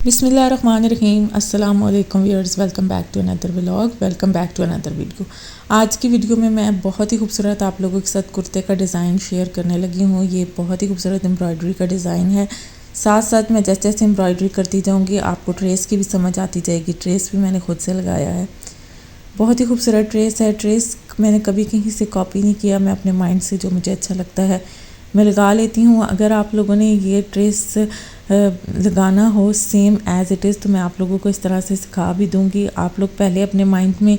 बिस्मिल्लाहिर्रहमानिर्रहीम अस्सलाम वालेकुम viewers, welcome back to another vlog, welcome back to another video. आज की वीडियो में मैं बहुत ही खूबसूरत आप लोगों के साथ कुर्ते का डिज़ाइन शेयर करने लगी हूँ। ये बहुत ही खूबसूरत एम्ब्रॉयडरी का डिज़ाइन है। साथ साथ मैं जैसे जैसे एम्ब्रॉयडरी करती जाऊँगी आपको ट्रेस की भी समझ आती जाएगी। ट्रेस भी मैंने खुद से लगाया है, बहुत ही खूबसूरत ट्रेस है। ट्रेस मैंने कभी कहीं से कॉपी नहीं किया, मैं अपने माइंड से जो मुझे अच्छा लगता है मैं लगा लेती हूँ। अगर आप लोगों ने ये ट्रेस लगाना हो सेम एज़ इट इज़ तो मैं आप लोगों को इस तरह से सिखा भी दूँगी। आप लोग पहले अपने माइंड में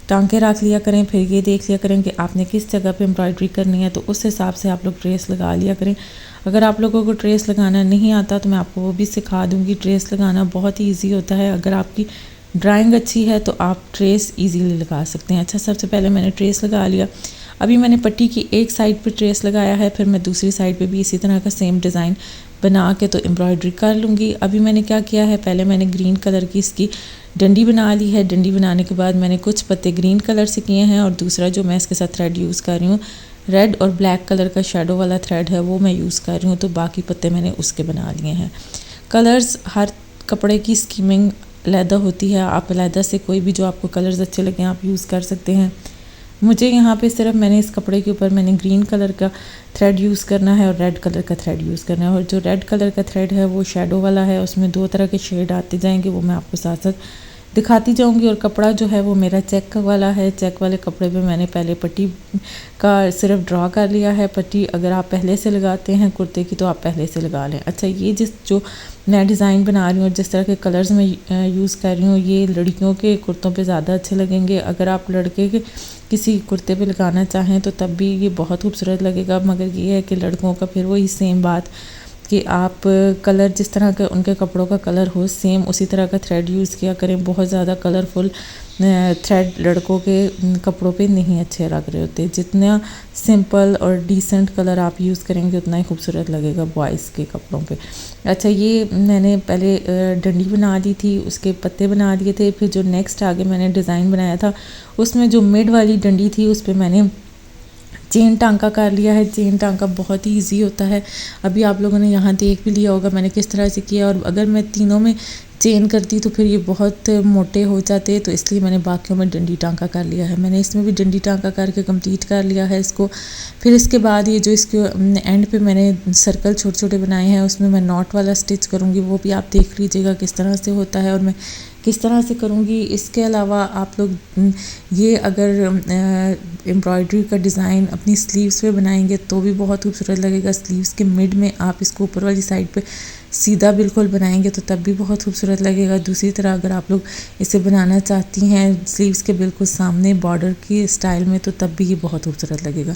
टांके रख लिया करें, फिर ये देख लिया करें कि आपने किस जगह पे एम्ब्रॉयडरी करनी है, तो उस हिसाब से आप लोग ट्रेस लगा लिया करें। अगर आप लोगों को ट्रेस लगाना नहीं आता तो मैं आपको वो भी सिखा दूँगी। ट्रेस लगाना बहुत ही ईजी होता है। अगर आपकी ड्राइंग अच्छी है तो आप ट्रेस ईजीली लगा सकते हैं। अच्छा, सबसे पहले मैंने ट्रेस लगा लिया। अभी मैंने पट्टी की एक साइड पे ट्रेस लगाया है, फिर मैं दूसरी साइड पे भी इसी तरह का सेम डिज़ाइन बना के तो एम्ब्रॉयडरी कर लूँगी। अभी मैंने क्या किया है, पहले मैंने ग्रीन कलर की इसकी डंडी बना ली है। डंडी बनाने के बाद मैंने कुछ पत्ते ग्रीन कलर से किए हैं और दूसरा जो मैं इसके साथ थ्रेड यूज़ कर रही हूँ रेड और ब्लैक कलर का शेडो वाला थ्रेड है, वो मैं यूज़ कर रही हूँ। तो बाकी पत्ते मैंने उसके बना लिए हैं। कलर्स हर कपड़े की स्कीमिंग अलहदा होती है, आप अलहदा से कोई भी जो आपको कलर्स अच्छे लगें आप यूज़ कर सकते हैं। मुझे यहाँ पे सिर्फ मैंने इस कपड़े के ऊपर मैंने ग्रीन कलर का थ्रेड यूज़ करना है और रेड कलर का थ्रेड यूज़ करना है। और जो रेड कलर का थ्रेड है वो शेडो वाला है, उसमें दो तरह के शेड आते जाएंगे, वो मैं आपको साथ साथ दिखाती जाऊंगी। और कपड़ा जो है वो मेरा चेक वाला है। चेक वाले कपड़े पे मैंने पहले पट्टी का सिर्फ ड्रॉ कर लिया है। पट्टी अगर आप पहले से लगाते हैं कुर्ते की तो आप पहले से लगा लें। अच्छा, ये जो मैं डिज़ाइन बना रही हूँ और जिस तरह के कलर्स मैं यूज़ कर रही हूँ ये लड़कियों के कुर्तों पे ज़्यादा अच्छे लगेंगे। अगर आप लड़के के किसी कुर्ते पे लगाना चाहें तो तब भी ये बहुत खूबसूरत लगेगा, मगर ये है कि लड़कों का फिर वही सेम बात कि आप कलर जिस तरह का उनके कपड़ों का कलर हो सेम उसी तरह का थ्रेड यूज़ किया करें। बहुत ज़्यादा कलरफुल थ्रेड लड़कों के कपड़ों पे नहीं अच्छे लग रहे होते। जितना सिंपल और डिसेंट कलर आप यूज़ करेंगे उतना ही खूबसूरत लगेगा बॉयज़ के कपड़ों पे। अच्छा, ये मैंने पहले डंडी बना दी थी, उसके पत्ते बना दिए थे। फिर जो नेक्स्ट आगे मैंने डिज़ाइन बनाया था उसमें जो मिड वाली डंडी थी उस पर मैंने चेन टांका कर लिया है। चेन टांका बहुत ही इजी होता है। अभी आप लोगों ने यहाँ देख भी लिया होगा मैंने किस तरह से किया। और अगर मैं तीनों में चेन करती तो फिर ये बहुत मोटे हो जाते, तो इसलिए मैंने बाकियों में डंडी टांका कर लिया है। मैंने इसमें भी डंडी टांका करके कंप्लीट कर लिया है इसको। फिर इसके बाद ये जो इसके एंड पे मैंने सर्कल छोटे छोटे बनाए हैं उसमें मैं नॉट वाला स्टिच करूँगी, वो भी आप देख लीजिएगा किस तरह से होता है और मैं किस तरह से करूँगी। इसके अलावा आप लोग ये अगर एम्ब्रॉयडरी का डिज़ाइन अपनी स्लीव्स पे बनाएंगे तो भी बहुत खूबसूरत लगेगा। स्लीव्स के मिड में आप इसको ऊपर वाली साइड पे सीधा बिल्कुल बनाएंगे तो तब भी बहुत खूबसूरत लगेगा। दूसरी तरह अगर आप लोग इसे बनाना चाहती हैं स्लीव्स के बिल्कुल सामने बॉर्डर की स्टाइल में तो तब भी ये बहुत खूबसूरत लगेगा।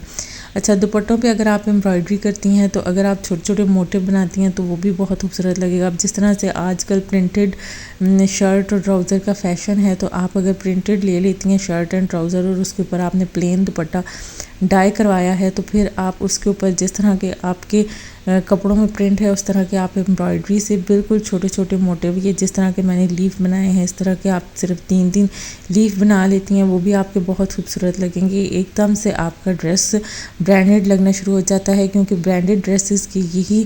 अच्छा, दुपट्टों पे अगर आप एम्ब्रॉयडरी करती हैं तो अगर आप छोटे छोटे मोटे बनाती हैं तो वो भी बहुत खूबसूरत लगेगा। अब जिस तरह से आजकल प्रिंटेड शर्ट और ट्राउज़र का फ़ैशन है तो आप अगर प्रिंटेड ले लेती हैं शर्ट एंड ट्राउज़र और उसके ऊपर आपने प्लेन दुपट्टा डाई करवाया है तो फिर आप उसके ऊपर जिस तरह के आपके कपड़ों में प्रिंट है उस तरह के आप एम्ब्रॉयडरी से बिल्कुल छोटे छोटे मोटे भी, ये जिस तरह के मैंने लीफ बनाए हैं इस तरह के आप सिर्फ 3-3 लीफ बना लेती हैं, वो भी आपके बहुत खूबसूरत लगेंगे। एकदम से आपका ड्रेस ब्रांडेड लगना शुरू हो जाता है, क्योंकि ब्रांडेड ड्रेसेस की यही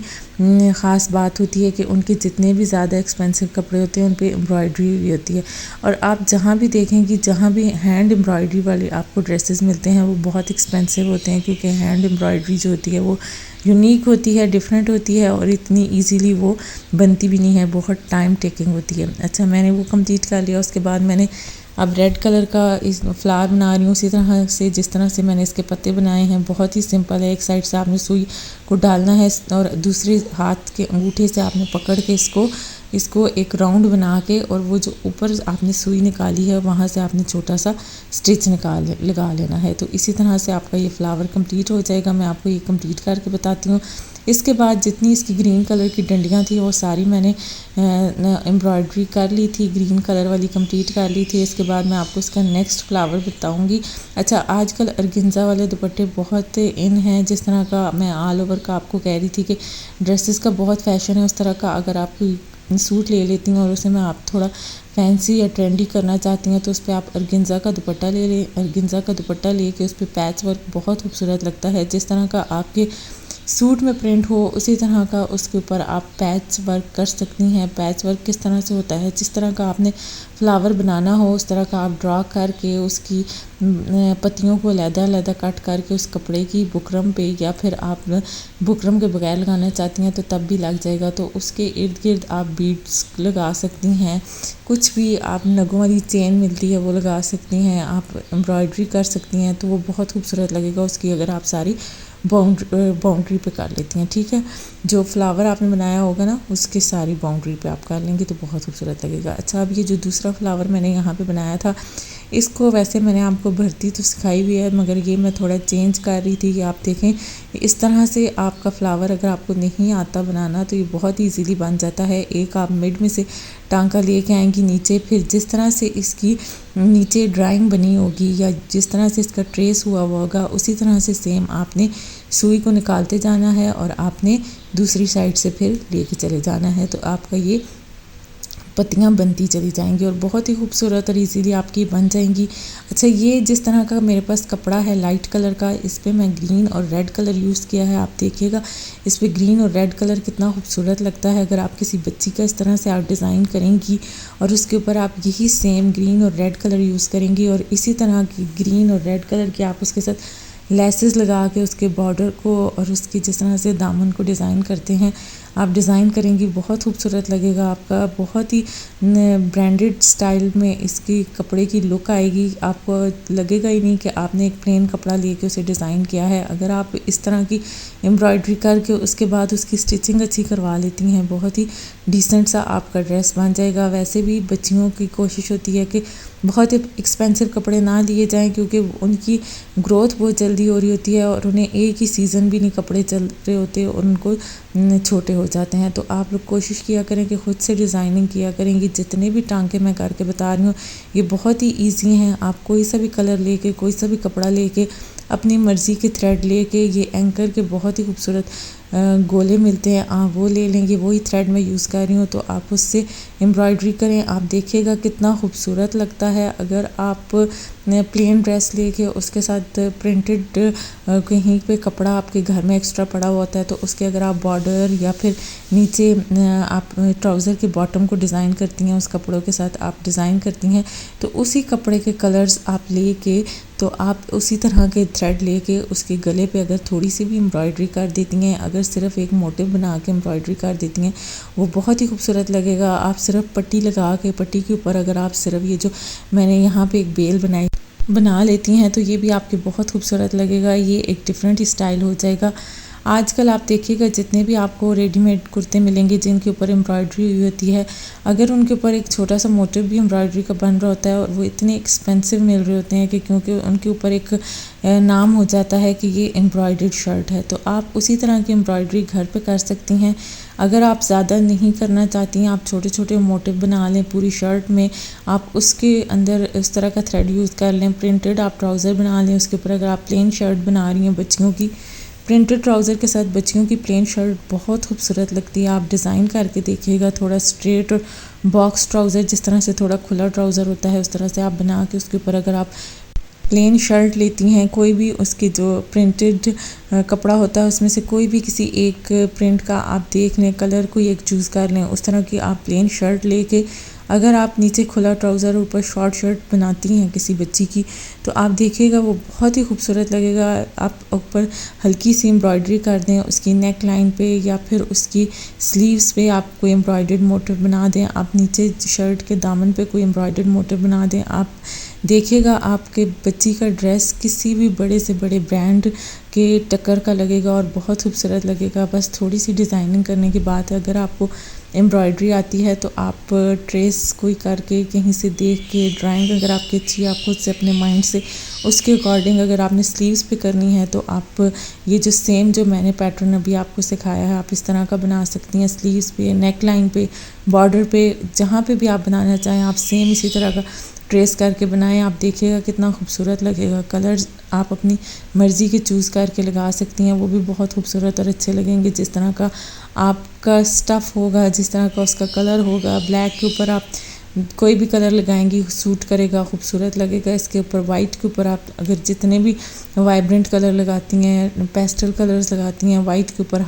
ख़ास बात होती है कि उनके जितने भी ज़्यादा एक्सपेंसिव कपड़े होते हैं उन पर एम्ब्रॉयडरी भी होती है। और आप जहाँ भी देखेंगे जहाँ भी हैंड एम्ब्रॉयडरी वाले आपको ड्रेसेस मिलते हैं वो बहुत एक्सपेंसिव होते हैं, क्योंकि हैंड एम्ब्रॉयडरी जो होती है वो यूनिक होती है, डिफरेंट होती है और इतनी इजीली वो बनती भी नहीं है, बहुत टाइम टेकिंग होती है। अच्छा, मैंने वो कंप्लीट कर लिया। उसके बाद मैंने अब रेड कलर का इस फ्लावर बना रही हूँ उसी तरह से जिस तरह से मैंने इसके पत्ते बनाए हैं। बहुत ही सिंपल है। एक साइड से आपने सुई को डालना है और दूसरे हाथ के अंगूठे से आपने पकड़ के इसको एक राउंड बना के और वो जो ऊपर आपने सुई निकाली है वहाँ से आपने छोटा सा स्टिच लगा लेना है। तो इसी तरह से आपका ये फ्लावर कंप्लीट हो जाएगा। मैं आपको ये कंप्लीट करके बताती हूँ। इसके बाद जितनी इसकी ग्रीन कलर की डंडियाँ थी वो सारी मैंने एम्ब्रॉयडरी कर ली थी, ग्रीन कलर वाली कंप्लीट कर ली थी। इसके बाद मैं आपको इसका नेक्स्ट फ्लावर बताऊंगी। अच्छा, आजकल अर्गेन्जा वाले दुपट्टे बहुत इन हैं, जिस तरह का मैं ऑल ओवर का आपको कह रही थी कि ड्रेसेस का बहुत फैशन है उस तरह का। अगर आप सूट ले लेती हैं और उसे मैं आप थोड़ा फैंसी या ट्रेंडी करना चाहती हैं तो उस पर आप अर्गेन्जा का दुपट्टा ले लें। अर्गेन्जा का दुपट्टा लेके उस पर पैच वर्क बहुत खूबसूरत लगता है। जिस तरह का आपके सूट में प्रिंट हो उसी तरह का उसके ऊपर आप पैच वर्क कर सकती हैं। पैच वर्क किस तरह से होता है, जिस तरह का आपने फ्लावर बनाना हो उस तरह का आप ड्रा करके उसकी पत्तियों को अलग-अलग कट करके उस कपड़े की बुकरम पे, या फिर आप बुकरम के बगैर लगाना चाहती हैं तो तब भी लग जाएगा, तो उसके इर्द गिर्द आप बीड्स लगा सकती हैं। कुछ भी आप नगों वाली चेन मिलती है वो लगा सकती हैं, आप एम्ब्रॉयडरी कर सकती हैं, तो वो बहुत खूबसूरत लगेगा उसकी, अगर आप सारी बाउंड्री पे कर लेती हैं। ठीक है, जो फ्लावर आपने बनाया होगा ना उसकी सारी बाउंड्री पे आप कर लेंगे तो बहुत खूबसूरत लगेगा। अच्छा, अब ये जो दूसरा फ्लावर मैंने यहाँ पे बनाया था, इसको वैसे मैंने आपको भरती तो सिखाई हुई है, मगर ये मैं थोड़ा चेंज कर रही थी कि आप देखें इस तरह से आपका फ्लावर अगर आपको नहीं आता बनाना तो ये बहुत ईजीली बन जाता है। एक आप मिड में से टांका लेके आएंगी नीचे, फिर जिस तरह से इसकी नीचे ड्राइंग बनी होगी या जिस तरह से इसका ट्रेस हुआ होगा उसी तरह से सेम आपने सुई को निकालते जाना है और आपने दूसरी साइड से फिर लेके चले जाना है, तो आपका ये पत्तियाँ बनती चली जाएंगी और बहुत ही खूबसूरत और इजीली आपकी बन जाएंगी। अच्छा, ये जिस तरह का मेरे पास कपड़ा है लाइट कलर का, इस पर मैं ग्रीन और रेड कलर यूज़ किया है। आप देखिएगा इस पर ग्रीन और रेड कलर कितना खूबसूरत लगता है। अगर आप किसी बच्ची का इस तरह से आप डिज़ाइन करेंगी और उसके ऊपर आप यही सेम ग्रीन और रेड कलर यूज़ करेंगी और इसी तरह की ग्रीन और रेड कलर की आप उसके साथ लेसेस लगा के उसके बॉर्डर को और उसकी जिस तरह से दामन को डिज़ाइन करते हैं आप डिज़ाइन करेंगी, बहुत खूबसूरत लगेगा आपका। बहुत ही ब्रांडेड स्टाइल में इसकी कपड़े की लुक आएगी, आपको लगेगा ही नहीं कि आपने एक प्लेन कपड़ा लेके उसे डिज़ाइन किया है। अगर आप इस तरह की एम्ब्रॉयडरी करके उसके बाद उसकी स्टिचिंग अच्छी करवा लेती हैं, बहुत ही डिसेंट सा आपका ड्रेस बन जाएगा। वैसे भी बच्चियों की कोशिश होती है कि बहुत ही एक्सपेंसिव कपड़े ना लिए जाएं, क्योंकि उनकी ग्रोथ बहुत जल्दी हो रही होती है और उन्हें एक ही सीज़न भी नहीं कपड़े चल रहे होते और उनको छोटे हो जाते हैं। तो आप लोग कोशिश किया करें कि ख़ुद से डिज़ाइनिंग किया करेंगी। जितने भी टांके मैं करके बता रही हूँ ये बहुत ही ईजी हैं। आप कोई सा भी कलर लेके, कोई सा भी कपड़ा लेके, अपनी मर्ज़ी के थ्रेड लेके, ये एंकर के बहुत ही खूबसूरत गोले मिलते हैं, आप वो ले लेंगे। वही थ्रेड मैं यूज़ कर रही हूँ तो आप उससे एम्ब्रॉयडरी करें, आप देखिएगा कितना खूबसूरत लगता है। अगर आप प्लेन ड्रेस लेके उसके साथ प्रिंटेड कहीं पे कपड़ा आपके घर में एक्स्ट्रा पड़ा हुआ होता है तो उसके अगर आप बॉर्डर या फिर नीचे आप ट्राउज़र के बॉटम को डिज़ाइन करती हैं, उस कपड़ों के साथ आप डिज़ाइन करती हैं, तो उसी कपड़े के कलर्स आप लेके, तो आप उसी तरह के थ्रेड लेके उसके गले पे अगर थोड़ी सी भी एम्ब्रॉयडरी कर देती हैं, अगर सिर्फ एक मोटिव बना के एम्ब्रॉयडरी कर देती हैं, वो बहुत ही खूबसूरत लगेगा। आप सिर्फ पट्टी लगा के, पट्टी के ऊपर अगर आप सिर्फ ये जो मैंने यहाँ पे एक बेल बना लेती हैं तो ये भी आपके बहुत खूबसूरत लगेगा। ये एक डिफरेंट स्टाइल हो जाएगा। आजकल आप देखिएगा जितने भी आपको रेडीमेड कुर्ते मिलेंगे जिनके ऊपर एम्ब्रॉयडरी हुई होती है, अगर उनके ऊपर एक छोटा सा मोटिव भी एम्ब्रॉयडरी का बन रहा होता है और वो इतने एक्सपेंसिव मिल रहे होते हैं कि क्योंकि उनके ऊपर एक नाम हो जाता है कि ये एम्ब्रॉयडर्ड शर्ट है, तो आप उसी तरह की एम्ब्रॉयडरी घर पे कर सकती हैं। अगर आप ज़्यादा नहीं करना चाहती हैं, आप छोटे छोटे मोटिव बना लें पूरी शर्ट में, आप उसके अंदर इस तरह का थ्रेड यूज़ कर लें। प्रिंटेड आप ट्राउज़र बना लें, उसके ऊपर अगर आप प्लेन शर्ट बना रही हैं बच्चियों की, प्रिंटेड ट्राउज़र के साथ बच्चियों की प्लेन शर्ट बहुत खूबसूरत लगती है। आप डिज़ाइन करके देखिएगा, थोड़ा स्ट्रेट और बॉक्स ट्राउज़र जिस तरह से थोड़ा खुला ट्राउज़र होता है उस तरह से आप बना के उसके ऊपर अगर आप प्लेन शर्ट लेती हैं, कोई भी उसकी जो प्रिंटेड कपड़ा होता है उसमें से कोई भी किसी एक प्रिंट का आप देख लें, कलर कोई एक चूज़ कर लें, उस तरह की आप प्लेन शर्ट लेके अगर आप नीचे खुला ट्राउज़र ऊपर शॉर्ट शर्ट बनाती हैं किसी बच्ची की, तो आप देखिएगा वो बहुत ही खूबसूरत लगेगा। आप ऊपर हल्की सी एम्ब्रॉयडरी कर दें उसकी नेक लाइन पे या फिर उसकी स्लीव्स पे आप कोई एम्ब्रॉयडर्ड मोटिव बना दें, आप नीचे शर्ट के दामन पे कोई एम्ब्रॉयडर्ड मोटिव बना दें, आप देखिएगा आपके बच्ची का ड्रेस किसी भी बड़े से बड़े ब्रांड के टक्कर का लगेगा और बहुत खूबसूरत लगेगा। बस थोड़ी सी डिज़ाइनिंग करने की बात है। अगर आपको एम्ब्रॉयडरी आती है तो आप ट्रेस कोई करके कहीं से देख के ड्राइंग अगर आपकी अच्छी है, आप खुद से अपने माइंड से उसके अकॉर्डिंग अगर आपने स्लीव्स पे करनी है तो आप ये जो सेम जो मैंने पैटर्न अभी आपको सिखाया है आप इस तरह का बना सकती हैं। स्लीव्स पे, नेक लाइन पे, बॉर्डर पे, जहाँ पे भी आप बनाना चाहें आप सेम इसी तरह का ट्रेस करके बनाएं। आप देखिएगा कितना खूबसूरत लगेगा। कलर्स आप अपनी मर्ज़ी के चूज़ करके लगा सकती हैं, वो भी बहुत खूबसूरत और अच्छे लगेंगे। जिस तरह का आपका स्टफ़ होगा, जिस तरह का उसका कलर होगा, ब्लैक के ऊपर आप कोई भी कलर लगाएंगी सूट करेगा, खूबसूरत लगेगा। इसके ऊपर वाइट के ऊपर आप अगर जितने भी वाइब्रेंट कलर लगाती हैं, पेस्टल कलर्स लगाती हैं, वाइट के ऊपर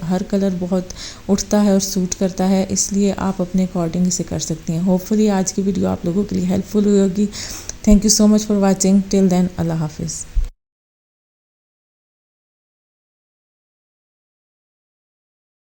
हर कलर बहुत उठता है और सूट करता है, इसलिए आप अपने अकॉर्डिंग इसे कर सकती हैं। होपफुली आज की वीडियो आप लोगों के लिए हेल्पफुल हुई होगी। Thank you so much for watching. Till then, अल्लाह हाफिज़।